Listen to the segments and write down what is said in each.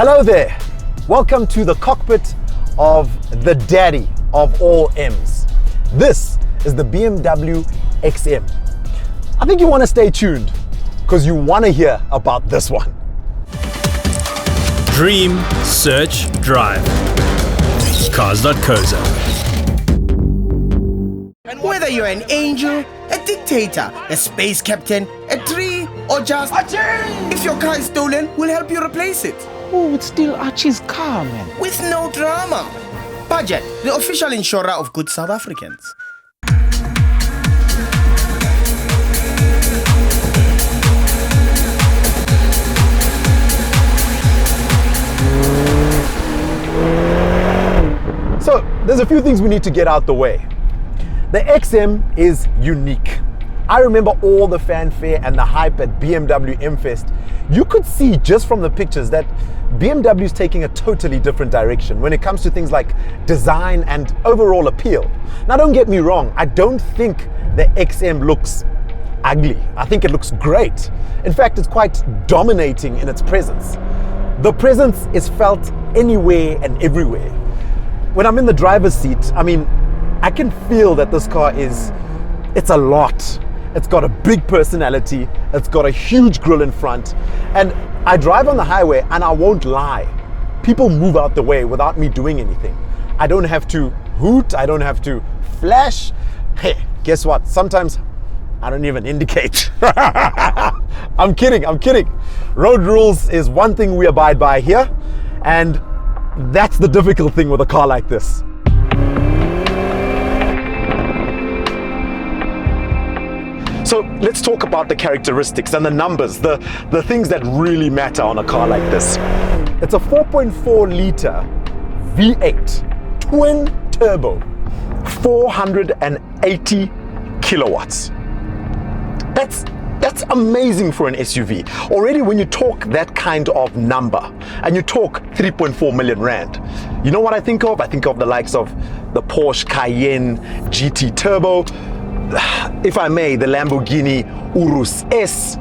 Hello there. Welcome to the cockpit of the daddy of all M's. This is the BMW XM. I think you want to stay tuned because you want to hear about this one. Dream, search, drive. Cars.co.za. And whether you're an angel, a dictator, a space captain, a tree, or just if your car is stolen, we'll help you replace it. Oh, it's still Archie's car, man. With no drama. Budget, the official insurer of good South Africans. So there's a few things we need to get out the way. The XM is unique. I remember all the fanfare and the hype at BMW M Fest. You could see just from the pictures that BMW is taking a totally different direction when it comes to things like design and overall appeal. Now don't get me wrong, I don't think the XM looks ugly. I think it looks great. In fact, it's quite dominating in its presence. The presence is felt anywhere and everywhere. When I'm in the driver's seat, I can feel that this car it's a lot. It's got a big personality, it's got a huge grille in front, and I drive on the highway and I won't lie. People move out the way without me doing anything. I don't have to hoot, I don't have to flash. Hey, guess what? Sometimes I don't even indicate. I'm kidding. Road rules is one thing we abide by here, and that's the difficult thing with a car like this. So let's talk about the characteristics and the numbers, the things that really matter on a car like this. It's a 4.4 litre V8 twin turbo, 480 kilowatts. That's amazing for an SUV. Already when you talk that kind of number and you talk 3.4 million rand, you know what I think of? I think of the likes of the Porsche Cayenne GT Turbo, if I may, the Lamborghini Urus S,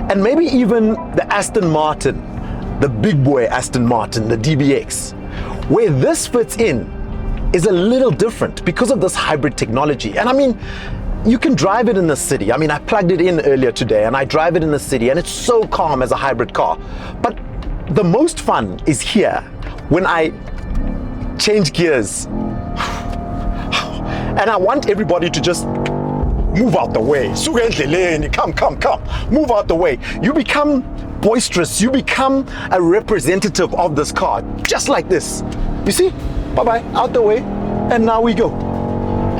and maybe even the Aston Martin, the big boy Aston Martin, the DBX. Where this fits in is a little different because of this hybrid technology. And you can drive it in the city. I plugged it in earlier today and I drive it in the city and it's so calm as a hybrid car. But the most fun is here when I change gears. And I want everybody to just move out the way. Come. Move out the way. You become boisterous. You become a representative of this car, just like this. You see? Bye-bye, out the way. And now we go.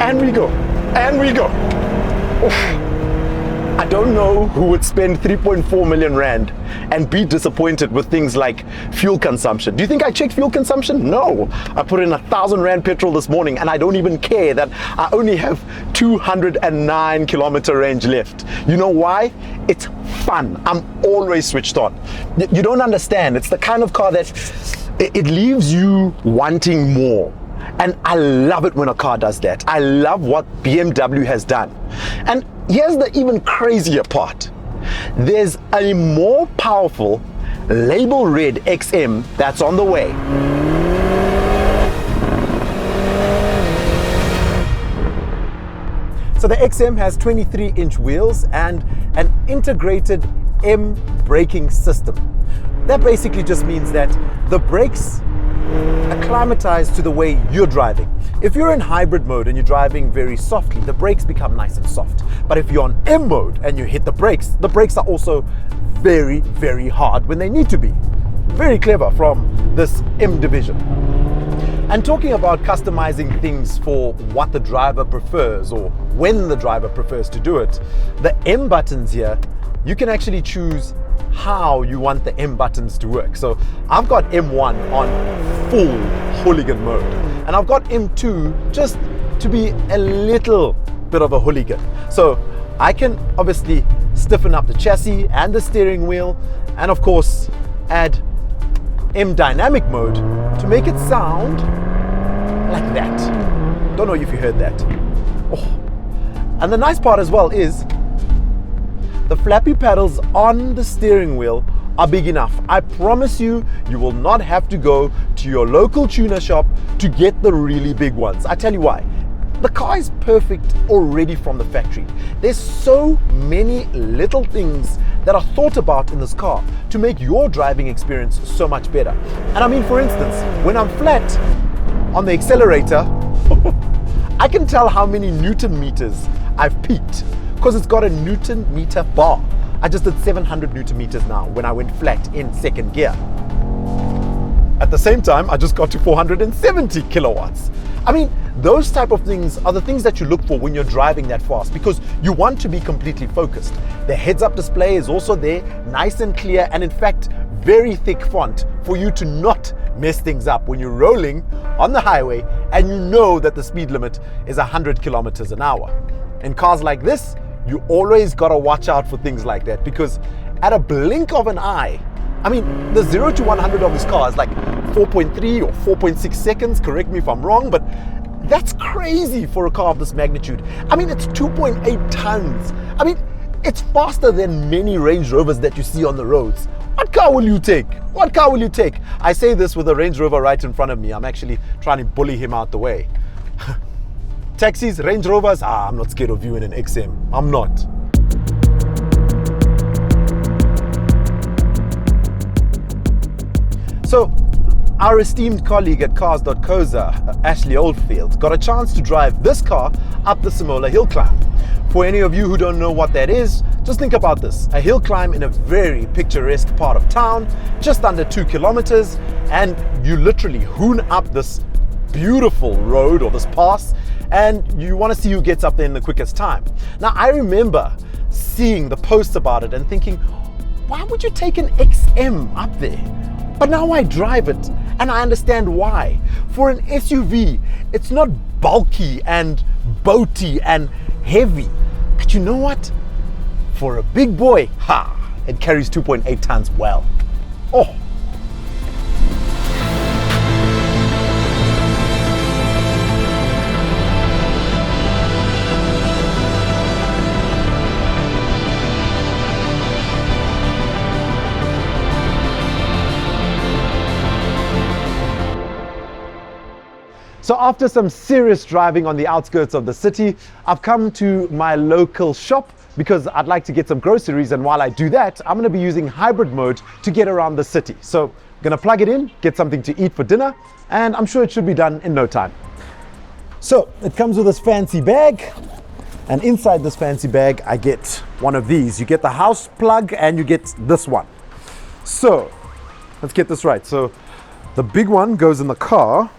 And we go. And we go. Oof. I don't know who would spend 3.4 million rand and be disappointed with things like fuel consumption. Do you think I checked fuel consumption? No. I put in 1,000 rand petrol this morning and I don't even care that I only have 209 kilometer range left. You know why? It's fun. I'm always switched on. You don't understand. It's the kind of car that it leaves you wanting more. And I love it when a car does that. I love what BMW has done. And here's the even crazier part. There's a more powerful label red XM that's on the way. So the XM has 23-inch wheels and an integrated M braking system. That basically just means that the brakes acclimatized to the way you're driving. If you're in hybrid mode and you're driving very softly, the brakes become nice and soft. But if you're on M mode and you hit the brakes are also very, very hard when they need to be. Very clever from this M division. And talking about customizing things for what the driver prefers or when the driver prefers to do it, the M buttons here, you can actually choose how you want the M buttons to work. So I've got M1 on full hooligan mode, and I've got M2 just to be a little bit of a hooligan. So I can obviously stiffen up the chassis and the steering wheel, and of course add M dynamic mode to make it sound like that. Don't know if you heard that. Oh. And the nice part as well is the flappy paddles on the steering wheel are big enough. I promise you, you will not have to go to your local tuner shop to get the really big ones. I tell you why. The car is perfect already from the factory. There's so many little things that are thought about in this car to make your driving experience so much better. And I mean, for instance, when I'm flat on the accelerator, I can tell how many Newton meters I've peaked because it's got a Newton meter bar. I just did 700 Newton meters now when I went flat in second gear. At the same time, I just got to 470 kilowatts. I mean, those type of things are the things that you look for when you're driving that fast because you want to be completely focused. The heads-up display is also there, nice and clear, and in fact, very thick font for you to not mess things up when you're rolling on the highway and you know that the speed limit is 100 kilometers an hour. In cars like this, you always gotta watch out for things like that because at a blink of an eye, I mean, the 0 to 100 of this car is like 4.3 or 4.6 seconds, correct me if I'm wrong, but that's crazy for a car of this magnitude. I mean, it's 2.8 tons. I mean, it's faster than many Range Rovers that you see on the roads. What car will you take? What car will you take? I say this with a Range Rover right in front of me. I'm actually trying to bully him out the way. Taxis, Range Rovers, I'm not scared of you in an XM. I'm not. So, our esteemed colleague at Cars.co.za, Ashley Oldfield, got a chance to drive this car up the Simola hill climb. For any of you who don't know what that is, just think about this. A hill climb in a very picturesque part of town, just under 2 kilometers, and you literally hoon up this beautiful road or this pass, and you want to see who gets up there in the quickest time. Now, I remember seeing the posts about it and thinking, why would you take an XM up there? But now I drive it and I understand why. For an SUV, it's not bulky and boaty and heavy. But you know what? For a big boy, it carries 2.8 tons well. Oh. So after some serious driving on the outskirts of the city, I've come to my local shop because I'd like to get some groceries, and while I do that, I'm going to be using hybrid mode to get around the city. So I'm going to plug it in, get something to eat for dinner, and I'm sure it should be done in no time. So it comes with this fancy bag, and inside this fancy bag I get one of these. You get the house plug and you get this one. So let's get this right. So the big one goes in the car.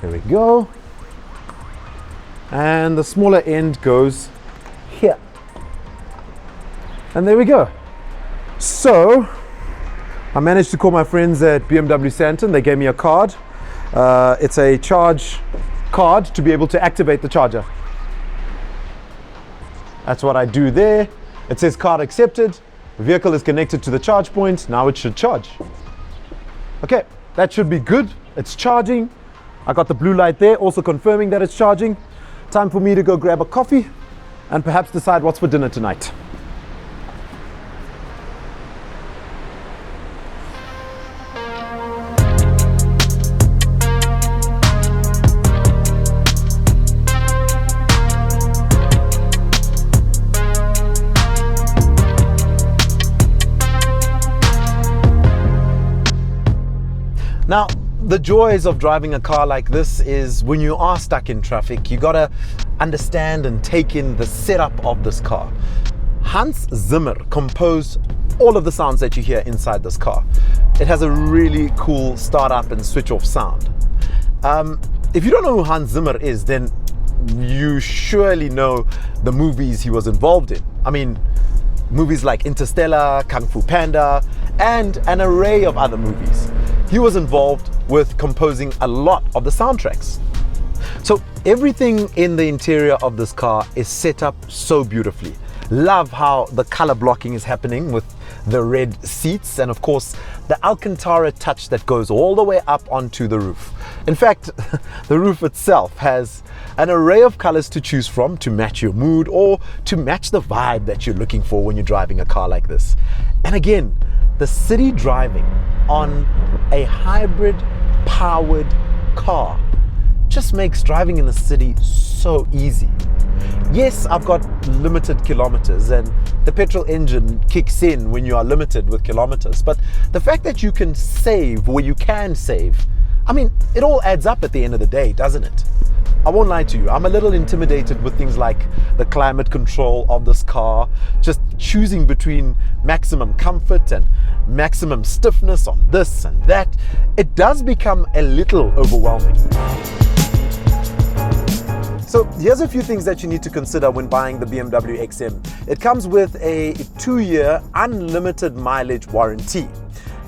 There we go. And the smaller end goes here. And there we go. So I managed to call my friends at BMW Santon. They gave me a card. It's a charge card to be able to activate the charger. That's what I do there. It says card accepted. The vehicle is connected to the charge point. Now it should charge. Okay, that should be good. It's charging. I got the blue light there, also confirming that it's charging. Time for me to go grab a coffee and perhaps decide what's for dinner tonight. Now, the joys of driving a car like this is when you are stuck in traffic, you gotta understand and take in the setup of this car. Hans Zimmer composed all of the sounds that you hear inside this car. It has a really cool start up and switch off sound. If you don't know who Hans Zimmer is, then you surely know the movies he was involved in. I mean, movies like Interstellar, Kung Fu Panda, and an array of other movies. He was involved with composing a lot of the soundtracks. So everything in the interior of this car is set up so beautifully. Love how the color blocking is happening with the red seats and of course the Alcantara touch that goes all the way up onto the roof. In fact, the roof itself has an array of colors to choose from to match your mood or to match the vibe that you're looking for when you're driving a car like this. And again, the city driving on a hybrid powered car just makes driving in the city so easy. Yes, I've got limited kilometers and the petrol engine kicks in when you are limited with kilometers, but the fact that you can save where you can save, I mean, it all adds up at the end of the day, doesn't it? I won't lie to you, I'm a little intimidated with things like the climate control of this car, just choosing between maximum comfort and maximum stiffness on this and that. It does become a little overwhelming. So here's a few things that you need to consider when buying the BMW XM. It comes with a 2-year unlimited mileage warranty.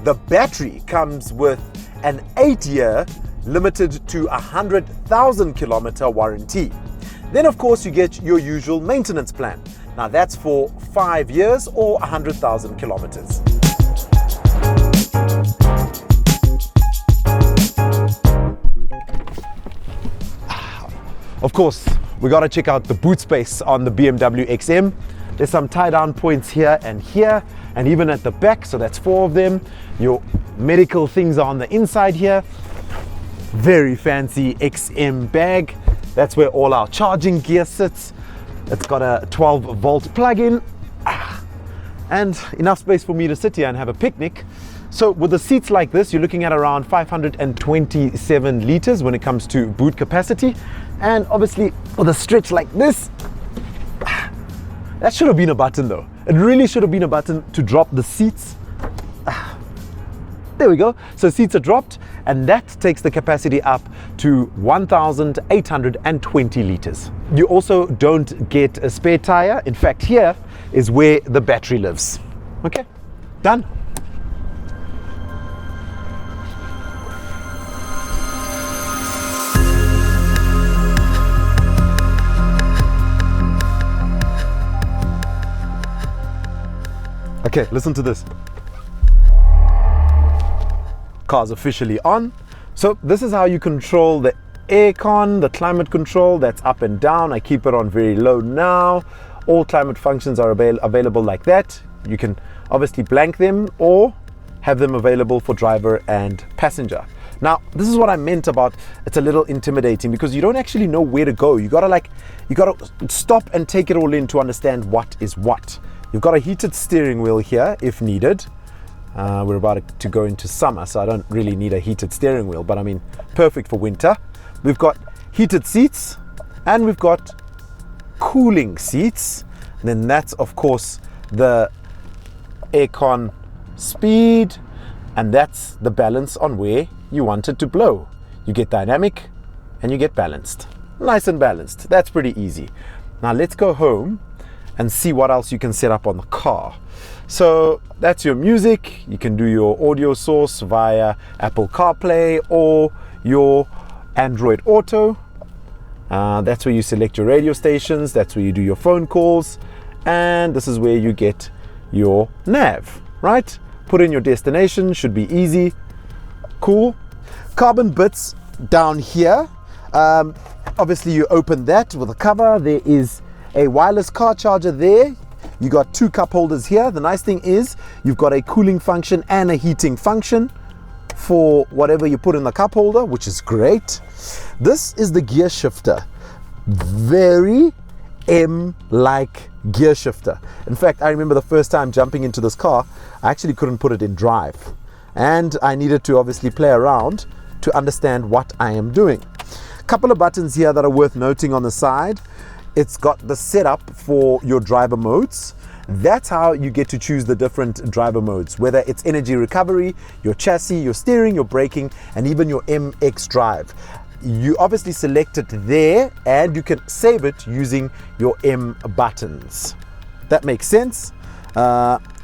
The battery comes with an 8-year limited to 100,000 kilometer warranty. Then of course you get your usual maintenance plan. Now that's for 5 years or 100,000 kilometers. Of course, we got to check out the boot space on the BMW XM. There's some tie-down points here, and even at the back, so that's 4 of them. Your medical things are on the inside here. Very fancy XM bag. That's where all our charging gear sits. It's got a 12-volt plug-in, and enough space for me to sit here and have a picnic. So with the seats like this, you're looking at around 527 liters when it comes to boot capacity. And obviously with a stretch like this, that should have been a button though. It really should have been a button to drop the seats. There we go. So seats are dropped, and that takes the capacity up to 1,820 liters. You also don't get a spare tire. In fact, here is where the battery lives. Okay, done. Okay, listen to this. Car's officially on. So this is how you control the aircon, the climate control, that's up and down. I keep it on very low now. All climate functions are available like that. You can obviously blank them or have them available for driver and passenger. Now, this is what I meant about it's a little intimidating because you don't actually know where to go. You gotta stop and take it all in to understand what is what. You've got a heated steering wheel here if needed. We're about to go into summer, so I don't really need a heated steering wheel, but I mean, perfect for winter. We've got heated seats and we've got cooling seats. And then that's, of course, the aircon speed, and that's the balance on where you want it to blow. You get dynamic and you get balanced. Nice and balanced. That's pretty easy. Now let's go home and see what else you can set up on the car. So that's your music. You can do your audio source via Apple CarPlay or your Android Auto. That's where you select your radio stations. That's where you do your phone calls. And this is where you get your nav, right? Put in your destination, should be easy. Cool. Carbon bits down here. Obviously you open that with a cover. There is a wireless car charger there. You got 2 cup holders here. The nice thing is you've got a cooling function and a heating function for whatever you put in the cup holder, which is great. This is the gear shifter. Very M-like gear shifter. In fact, I remember the first time jumping into this car, I actually couldn't put it in drive. And I needed to obviously play around to understand what I am doing. A couple of buttons here that are worth noting on the side. It's got the setup for your driver modes. That's how you get to choose the different driver modes, whether it's energy recovery, your chassis, your steering, your braking, and even your MX drive. You obviously select it there and you can save it using your M buttons. That makes sense.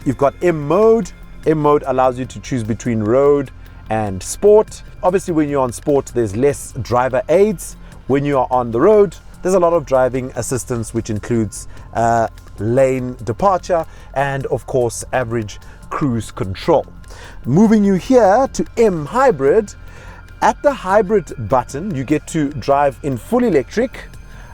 You've got M mode. M mode allows you to choose between road and sport. Obviously, when you're on sport, there's less driver aids. When you are on the road, there's a lot of driving assistance, which includes lane departure and of course average cruise control. Moving you here to M hybrid, At the hybrid button, you get to drive in full electric,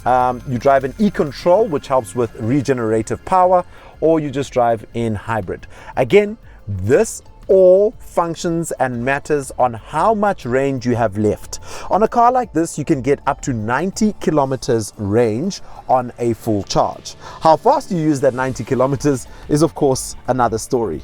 you drive in e-control, which helps with regenerative power, or you just drive in hybrid. Again, this all functions and matters on how much range you have left. On a car like this, you can get up to 90 kilometers range on a full charge. How fast you use that 90 kilometers is of course another story.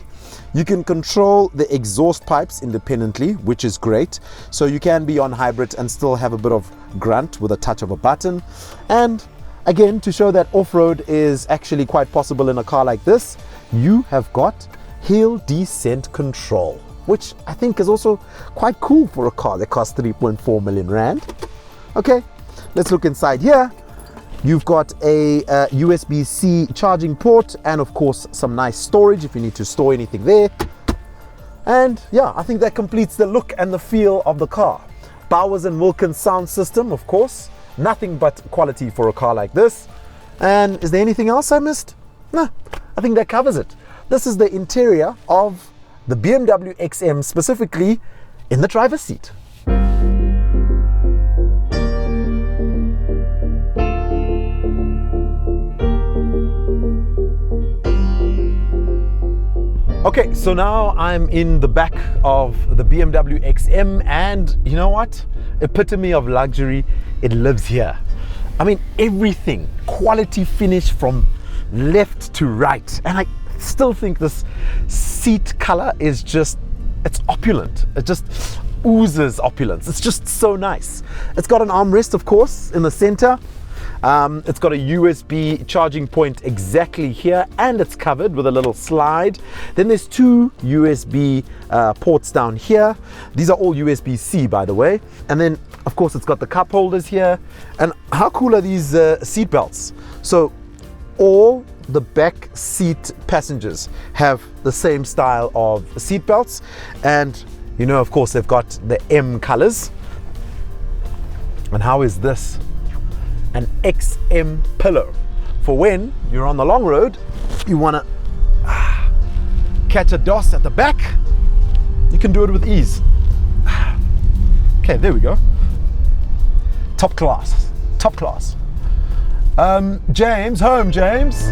You can control the exhaust pipes independently, which is great. So you can be on hybrid and still have a bit of grunt with a touch of a button. And again, to show that off-road is actually quite possible in a car like this, you have got hill descent control, which I think is also quite cool for a car that costs 3.4 million rand. Okay, let's look inside here. You've got a USB-C charging port and of course some nice storage if you need to store anything there. And yeah, I think that completes the look and the feel of the car. Bowers & Wilkins sound system, of course. Nothing but quality for a car like this. And is there anything else I missed? No, I think that covers it. This is the interior of the BMW XM, specifically in the driver's seat. Okay, so now I'm in the back of the BMW XM, and you know what? Epitome of luxury, it lives here. I mean, everything, quality finish from left to right. And I still think this seat color is just, it's opulent. It just oozes opulence. It's just so nice. It's got an armrest, of course, in the center. It's got a USB charging point exactly here, and it's covered with a little slide. Then there's two USB ports down here. These are all USB-C, by the way. And then, of course, it's got the cup holders here. And how cool are these seat belts? So all the back seat passengers have the same style of seat belts. And, you know, of course, they've got the M colors. And how is this? An XM pillow for when you're on the long road, you want to catch a DOS at the back, you can do it with ease. Okay, there we go. Top class, top class. James, home James.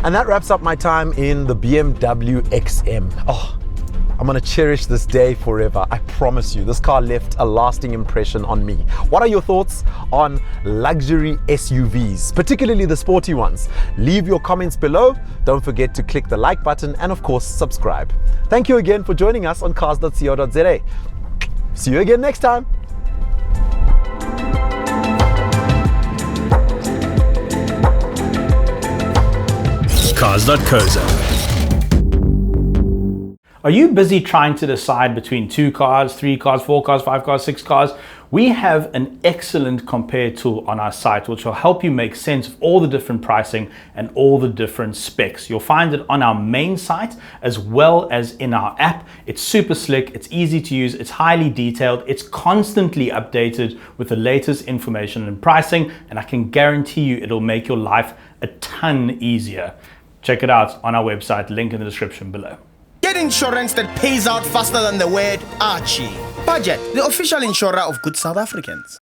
And that wraps up my time in the BMW XM. Oh, I'm gonna cherish this day forever. I promise you, this car left a lasting impression on me. What are your thoughts on luxury SUVs, particularly the sporty ones? Leave your comments below. Don't forget to click the like button and of course, subscribe. Thank you again for joining us on Cars.co.za. See you again next time. Cars.co.za. Are you busy trying to decide between 2 cars, 3 cars, 4 cars, 5 cars, 6 cars? We have an excellent compare tool on our site which will help you make sense of all the different pricing and all the different specs. You'll find it on our main site as well as in our app. It's super slick, it's easy to use, it's highly detailed, it's constantly updated with the latest information and pricing, and I can guarantee you it'll make your life a ton easier. Check it out on our website, link in the description below. Get insurance that pays out faster than the word Archie. Budget, the official insurer of good South Africans.